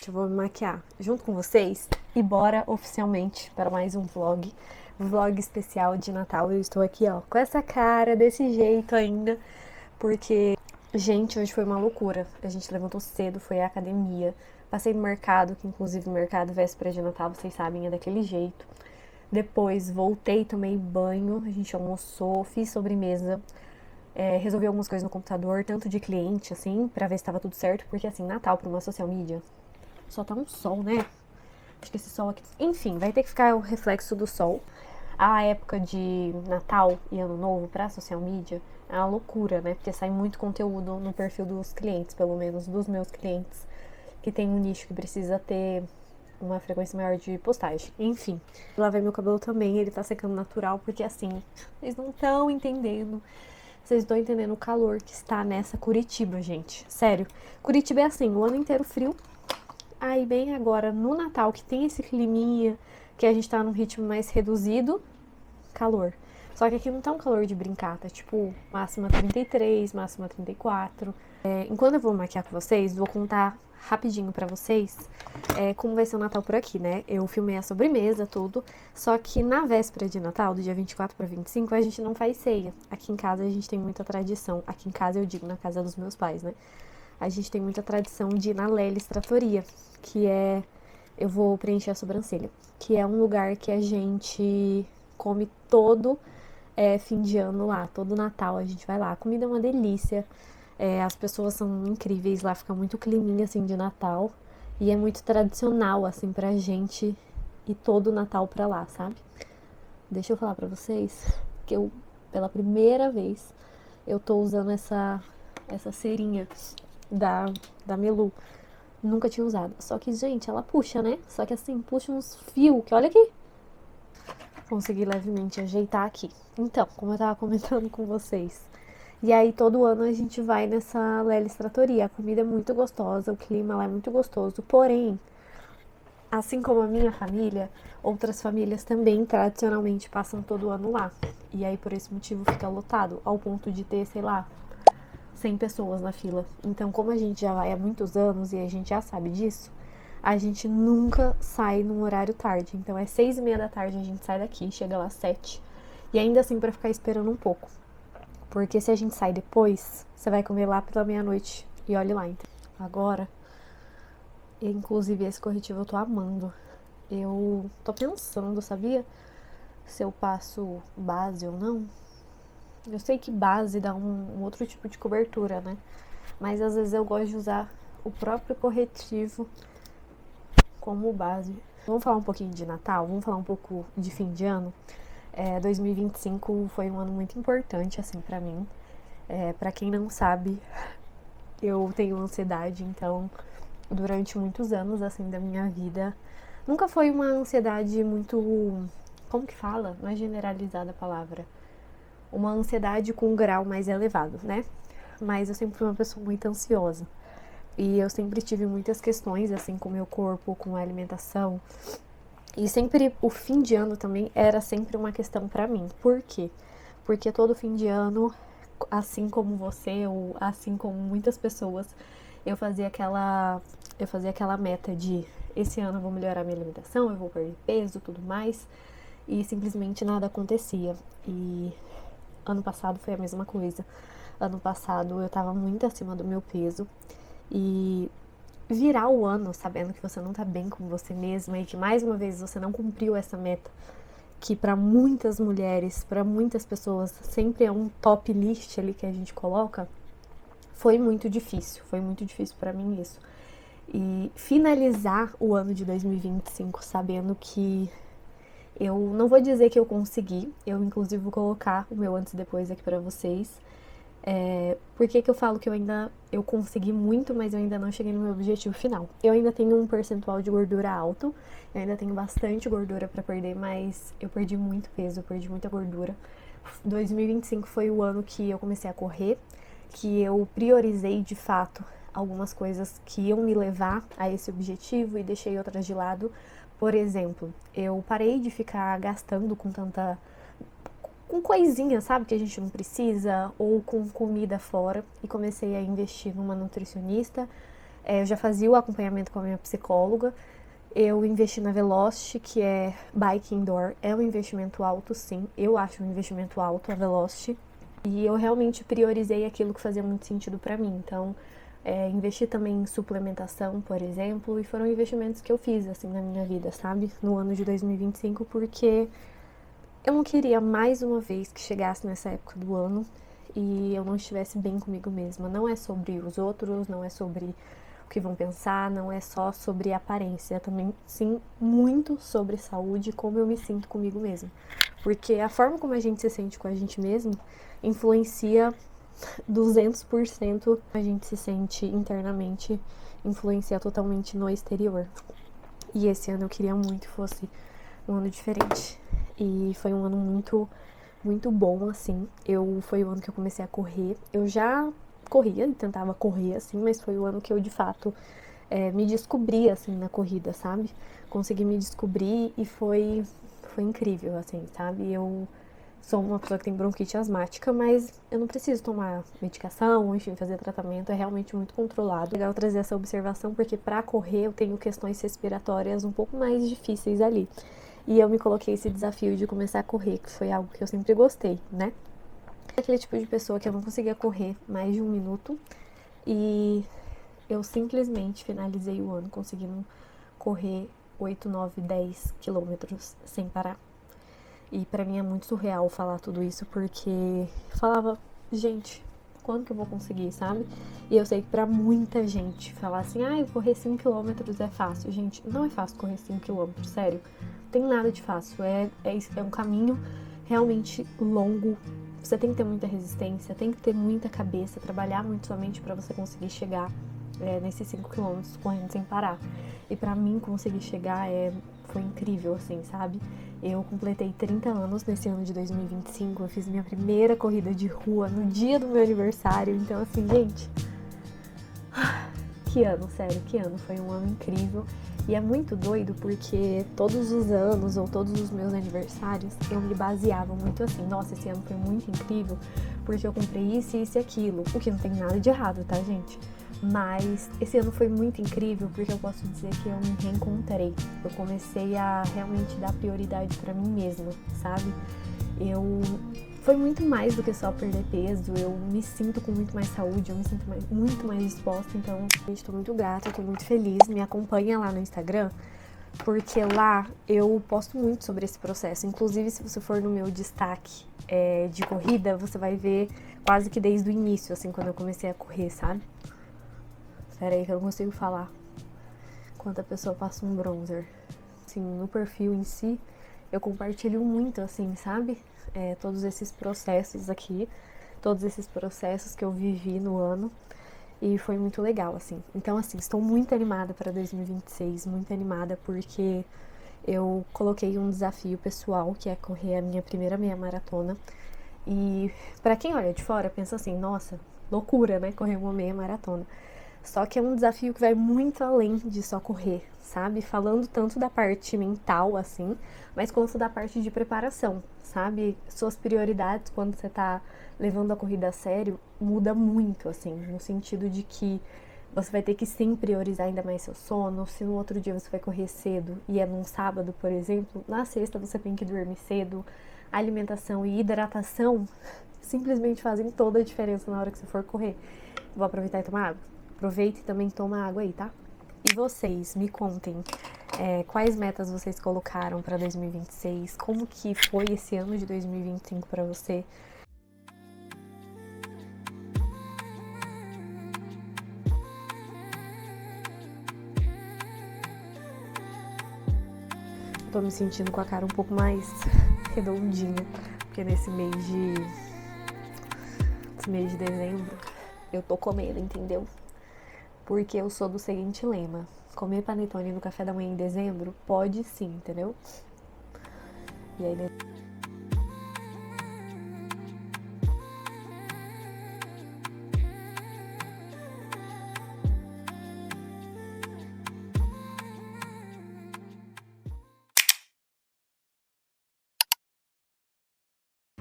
Eu vou me maquiar junto com vocês e bora oficialmente para mais um vlog especial de Natal. Eu estou aqui, ó, com essa cara, desse jeito ainda, porque, gente, hoje foi uma loucura. A gente levantou cedo, foi à academia, passei no mercado, que inclusive o mercado véspera de Natal, vocês sabem, é daquele jeito. Depois voltei, tomei banho, a gente almoçou, fiz sobremesa, resolvi algumas coisas no computador, tanto de cliente, assim, pra ver se tava tudo certo, porque, assim, Natal pra uma social media só tá um sol, né? Acho que esse sol aqui. Enfim, vai ter que ficar o reflexo do sol. A época de Natal e Ano Novo pra social media é uma loucura, né? Porque sai muito conteúdo no perfil dos clientes, pelo menos dos meus clientes, que tem um nicho que precisa ter uma frequência maior de postagem. Enfim, lavei meu cabelo também, ele tá secando natural, porque assim, vocês não estão entendendo. Vocês estão entendendo o calor que está nessa Curitiba, gente. Sério. Curitiba é assim, o ano inteiro frio. Aí bem agora, no Natal, que tem esse climinha, que a gente tá num ritmo mais reduzido, calor. Só que aqui não tá um calor de brincar, tá tipo máxima 33, máxima 34. Enquanto eu vou maquiar com vocês, vou contar rapidinho pra vocês como vai ser o Natal por aqui, né? Eu filmei a sobremesa, tudo. Só que na véspera de Natal, do dia 24 pra 25, a gente não faz ceia. Aqui em casa a gente tem muita tradição. Aqui em casa eu digo na casa dos meus pais, né? A gente tem muita tradição de ir na Lelis Trattoria, que é... Eu vou preencher a sobrancelha. Que é um lugar que a gente come todo fim de ano lá, todo Natal a gente vai lá. A comida é uma delícia, as pessoas são incríveis lá, fica muito climinha assim de Natal. E é muito tradicional assim pra gente ir todo Natal pra lá, sabe? Deixa eu falar pra vocês que eu, pela primeira vez, eu tô usando essa cerinha da Melu. Nunca tinha usado. Só que, gente, ela puxa, né? Só que assim, puxa uns fios que olha aqui. Consegui levemente ajeitar aqui. Então, como eu tava comentando com vocês. E aí, todo ano a gente vai nessa Lelis Trattoria. A comida é muito gostosa, o clima lá é muito gostoso. Porém, assim como a minha família, outras famílias também tradicionalmente passam todo ano lá. E aí, por esse motivo, fica lotado. Ao ponto de ter, sei lá, 100 pessoas na fila. Então, como a gente já vai há muitos anos e a gente já sabe disso, a gente nunca sai num horário tarde. Então, é 6:30 da tarde a gente sai daqui, chega lá às 7. E ainda assim pra ficar esperando um pouco. Porque se a gente sai depois, você vai comer lá pela meia-noite e olhe lá. Então. Agora, inclusive esse corretivo eu tô amando. Eu tô pensando, sabia? Se eu passo base ou não. Eu sei que base dá um outro tipo de cobertura, né? Mas às vezes eu gosto de usar o próprio corretivo como base. Vamos falar um pouquinho de Natal, vamos falar um pouco de fim de ano. 2025 foi um ano muito importante, assim, pra mim. Pra quem não sabe, eu tenho ansiedade, então durante muitos anos, assim, da minha vida, nunca foi uma ansiedade muito... Como que fala? Não é generalizada a palavra. Uma ansiedade com um grau mais elevado, né? Mas eu sempre fui uma pessoa muito ansiosa. E eu sempre tive muitas questões, assim, com o meu corpo, com a alimentação. E sempre, o fim de ano também era sempre uma questão pra mim. Por quê? Porque todo fim de ano, assim como você, ou assim como muitas pessoas, eu fazia aquela meta de esse ano eu vou melhorar minha alimentação, eu vou perder peso, tudo mais. E simplesmente nada acontecia. E ano passado foi a mesma coisa. Ano passado eu tava muito acima do meu peso. E virar o ano sabendo que você não tá bem com você mesma e que mais uma vez você não cumpriu essa meta, que pra muitas mulheres, pra muitas pessoas, sempre é um top list ali que a gente coloca, foi muito difícil pra mim isso. E finalizar o ano de 2025 sabendo que eu não vou dizer que eu consegui, eu inclusive vou colocar o meu antes e depois aqui pra vocês. Por que eu falo que eu consegui muito, mas eu ainda não cheguei no meu objetivo final? Eu ainda tenho um percentual de gordura alto, eu ainda tenho bastante gordura pra perder, mas eu perdi muito peso, eu perdi muita gordura. 2025 foi o ano que eu comecei a correr, que eu priorizei de fato algumas coisas que iam me levar a esse objetivo e deixei outras de lado. Por exemplo, eu parei de ficar gastando com coisinha, sabe, que a gente não precisa, ou com comida fora, e comecei a investir numa nutricionista, Eu já fazia o acompanhamento com a minha psicóloga. Eu investi na Velocity, que é bike indoor. É um investimento alto, sim. Eu acho um investimento alto a Velocity. E eu realmente priorizei aquilo que fazia muito sentido pra mim. Então, investi também em suplementação, por exemplo. E foram investimentos que eu fiz, assim, na minha vida, sabe? No ano de 2025, porque eu não queria mais uma vez que chegasse nessa época do ano e eu não estivesse bem comigo mesma. Não é sobre os outros, não é sobre o que vão pensar, não é só sobre aparência, é também, sim, muito sobre saúde, como eu me sinto comigo mesma. Porque a forma como a gente se sente com a gente mesmo influencia 200% a gente se sente internamente, influencia totalmente no exterior. E esse ano eu queria muito que fosse um ano diferente. E foi um ano muito bom, assim. Foi o ano que eu comecei a correr. Eu já corria e tentava correr, assim, mas foi o ano que eu, de fato, me descobri, assim, na corrida, sabe? Consegui me descobrir e foi incrível, assim, sabe? Eu sou uma pessoa que tem bronquite asmática, mas eu não preciso tomar medicação, enfim, fazer tratamento, é realmente muito controlado. É legal trazer essa observação, porque pra correr eu tenho questões respiratórias um pouco mais difíceis ali. E eu me coloquei esse desafio de começar a correr, que foi algo que eu sempre gostei, né? Aquele tipo de pessoa que eu não conseguia correr mais de 1 minuto e eu simplesmente finalizei o ano conseguindo correr 8, 9, 10 quilômetros sem parar. E pra mim é muito surreal falar tudo isso, porque eu falava, gente, quando que eu vou conseguir, sabe? E eu sei que pra muita gente falar assim, eu correr 5 quilômetros é fácil. Gente, não é fácil correr 5 quilômetros, sério. Não tem nada de fácil, é um caminho realmente longo. Você tem que ter muita resistência, tem que ter muita cabeça, trabalhar muito sua mente pra você conseguir chegar nesses 5 quilômetros correndo sem parar. E pra mim conseguir chegar foi incrível, assim, sabe? Eu completei 30 anos nesse ano de 2025, eu fiz minha primeira corrida de rua no dia do meu aniversário, então assim, gente, que ano, sério, que ano, foi um ano incrível. E é muito doido porque todos os anos ou todos os meus aniversários eu me baseava muito assim, nossa, esse ano foi muito incrível porque eu comprei isso, isso e aquilo, o que não tem nada de errado, tá, gente? Mas esse ano foi muito incrível porque eu posso dizer que eu me reencontrei. Eu comecei a realmente dar prioridade pra mim mesma, sabe? Foi muito mais do que só perder peso, eu me sinto com muito mais saúde, eu me sinto muito mais disposta, então eu estou muito grata, estou muito feliz. Me acompanha lá no Instagram, porque lá eu posto muito sobre esse processo. Inclusive, se você for no meu destaque de corrida, você vai ver quase que desde o início, assim, quando eu comecei a correr, sabe? Pera aí que eu não consigo falar enquanto a pessoa passa um bronzer. Assim, no perfil em si, eu compartilho muito, assim, sabe? Todos esses processos aqui, todos esses processos que eu vivi no ano. E foi muito legal, assim. Então, assim, estou muito animada para 2026, muito animada porque eu coloquei um desafio pessoal, que é correr a minha primeira meia maratona. E para quem olha de fora, pensa assim, nossa, loucura, né? Correr uma meia maratona. Só que é um desafio que vai muito além de só correr, sabe? Falando tanto da parte mental, assim, mas quanto da parte de preparação, sabe? Suas prioridades quando você tá levando a corrida a sério muda muito, assim, no sentido de que você vai ter que sim priorizar ainda mais seu sono. Se no outro dia você vai correr cedo e é num sábado, por exemplo, na sexta você tem que dormir cedo. Alimentação e hidratação simplesmente fazem toda a diferença na hora que você for correr. Vou aproveitar e tomar água. Aproveita e também toma água aí, tá? E vocês, me contem quais metas vocês colocaram para 2026, como que foi esse ano de 2025 para você? Tô me sentindo com a cara um pouco mais redondinha, porque nesse mês de dezembro eu tô comendo, entendeu? Porque eu sou do seguinte lema: comer panetone no café da manhã em dezembro? Pode sim, entendeu? E aí, vou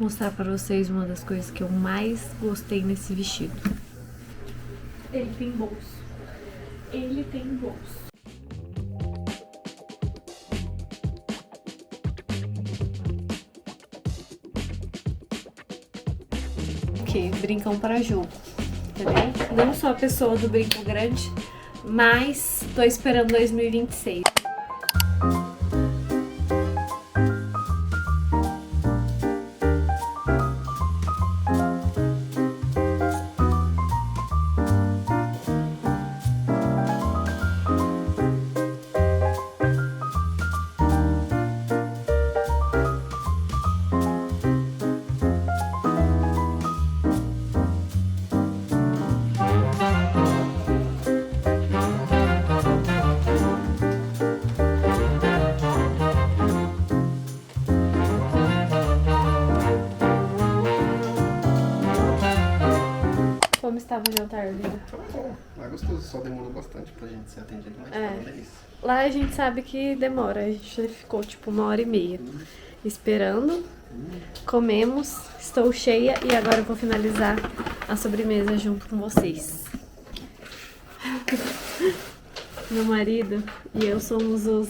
mostrar pra vocês uma das coisas que eu mais gostei nesse vestido. Ele tem bolso. ele tem bolso. Ok, brincão para jogo, entendeu? Não sou a pessoa do brinco grande, mas tô esperando 2026. Como estava o jantar, Lida? Lá é gostoso, só demorou bastante pra gente ser atendido, mas falando é isso. Lá a gente sabe que demora, a gente ficou tipo 1h30 esperando, comemos, estou cheia e agora eu vou finalizar a sobremesa junto com vocês. Meu marido e eu somos os...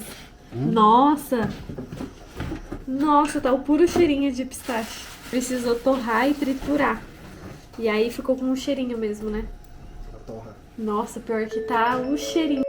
Nossa! Nossa, tá o puro cheirinho de pistache. Precisou torrar e triturar. E aí ficou com um cheirinho mesmo, né? Torra. Nossa, pior que tá o cheirinho.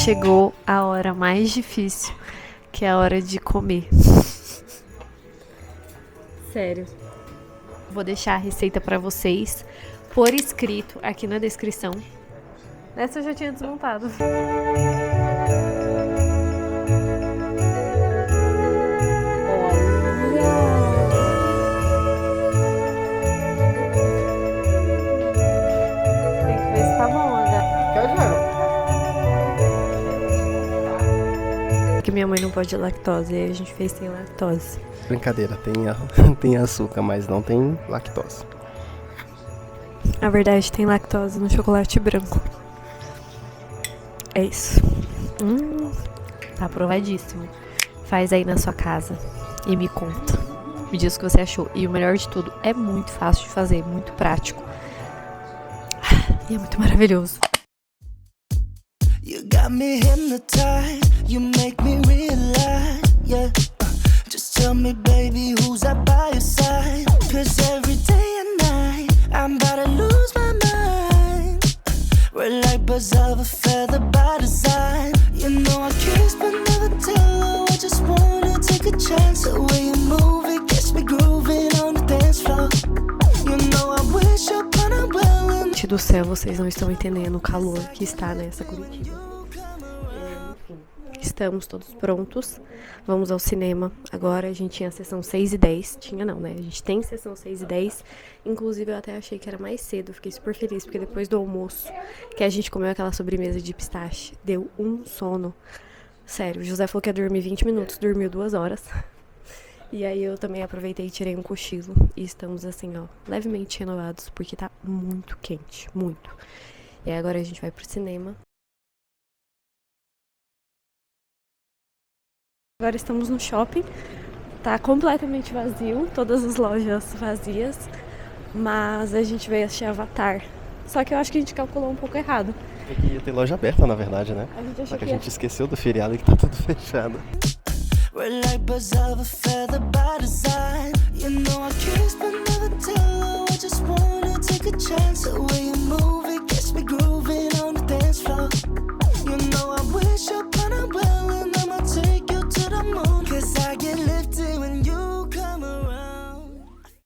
Chegou a hora mais difícil, que é a hora de comer. Sério. Vou deixar a receita pra vocês por escrito aqui na descrição. Essa eu já tinha desmontado. Tem que ver se tá bom, né? Quer já? Porque minha mãe não pode lactose, e aí a gente fez sem lactose. Brincadeira, tem açúcar, mas não tem lactose. Na verdade, tem lactose no chocolate branco. É isso. Tá aprovadíssimo. Faz aí na sua casa e me conta. Me diz o que você achou. E o melhor de tudo, é muito fácil de fazer, muito prático. E é muito maravilhoso. You got me hypnotized, you make me realize, yeah. Just tell me, baby, who's up by your side? 'Cause every day and night, I'm about to lose my mind. We're like birds of a feather by design. You know I kiss but never tell. I just wanna take a chance. The way you move, it gets me grooving on the dance floor. You know I wish upon a well. Gente do céu, vocês não estão entendendo o calor que está nessa Curitiba. Enfim, estamos todos prontos. Vamos ao cinema. Agora a gente tinha a sessão 6h10. Tinha não, né? A gente tem sessão 6h10. Inclusive eu até achei que era mais cedo. Fiquei super feliz, porque depois do almoço, que a gente comeu aquela sobremesa de pistache, deu um sono. Sério, o José falou que ia dormir 20 minutos, dormiu 2 horas. E aí eu também aproveitei e tirei um cochilo. E estamos assim, ó, levemente renovados, porque tá muito quente, muito. E aí agora a gente vai pro cinema. Agora estamos no shopping. Tá completamente vazio, todas as lojas vazias. Mas a gente veio assistir Avatar. Só que eu acho que a gente calculou um pouco errado. Ia ter loja aberta, na verdade, né? A gente achou Só que a que gente esqueceu do feriado e que tá tudo fechado. We're like birds of a feather by design. You know I kiss but never tell. I just wanna take a chance. The way you move, it gets